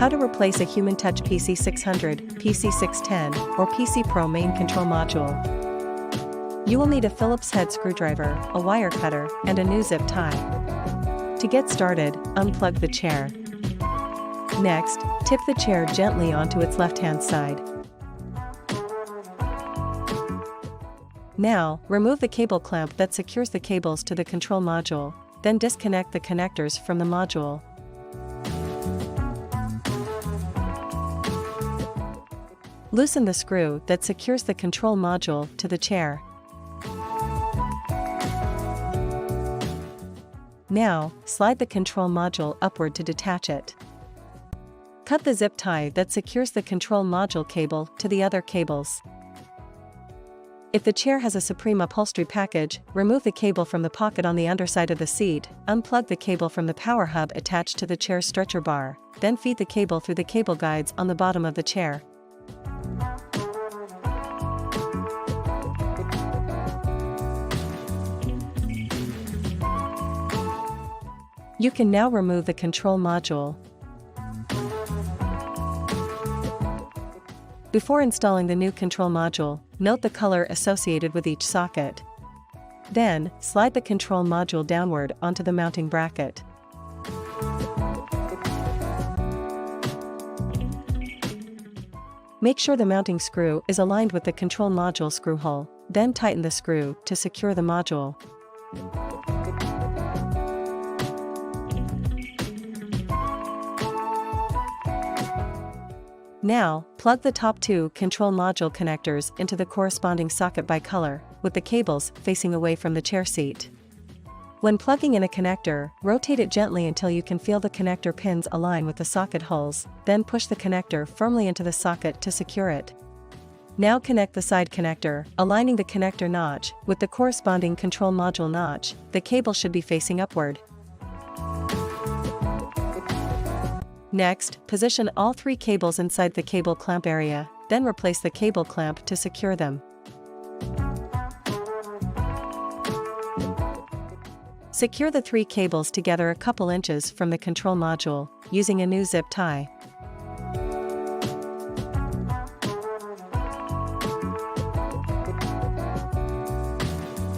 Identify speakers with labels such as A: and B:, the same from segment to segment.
A: How to replace a Human Touch PC-600, PC-610, or PC Pro main control module. You will need a Phillips head screwdriver, a wire cutter, and a new zip tie. To get started, unplug the chair. Next, tip the chair gently onto its left-hand side. Now, remove the cable clamp that secures the cables to the control module, then disconnect the connectors from the module. Loosen the screw that secures the control module to the chair. Now, slide the control module upward to detach it. Cut the zip tie that secures the control module cable to the other cables. If the chair has a Supreme upholstery package, remove the cable from the pocket on the underside of the seat, unplug the cable from the power hub attached to the chair's stretcher bar, then feed the cable through the cable guides on the bottom of the chair. You can now remove the control module. Before installing the new control module, note the color associated with each socket. Then, slide the control module downward onto the mounting bracket. Make sure the mounting screw is aligned with the control module screw hole, then tighten the screw to secure the module. Now, plug the top two control module connectors into the corresponding socket by color, with the cables facing away from the chair seat. When plugging in a connector, rotate it gently until you can feel the connector pins align with the socket holes, then push the connector firmly into the socket to secure it. Now connect the side connector, aligning the connector notch with the corresponding control module notch. The cable should be facing upward. Next, position all three cables inside the cable clamp area, then replace the cable clamp to secure them. Secure the three cables together a couple inches from the control module, using a new zip tie.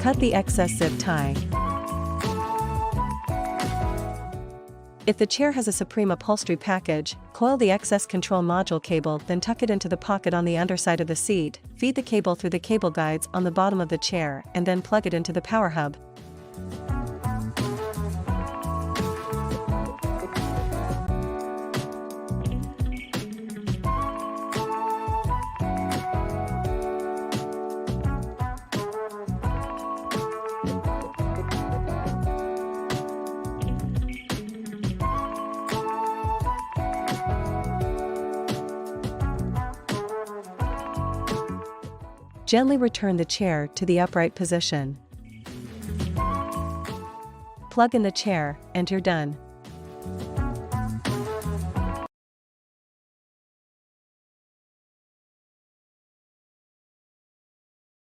A: Cut the excess zip tie. If the chair has a Supreme upholstery package, coil the excess control module cable, then tuck it into the pocket on the underside of the seat, feed the cable through the cable guides on the bottom of the chair, and then plug it into the power hub. Gently return the chair to the upright position. Plug in the chair, and you're done.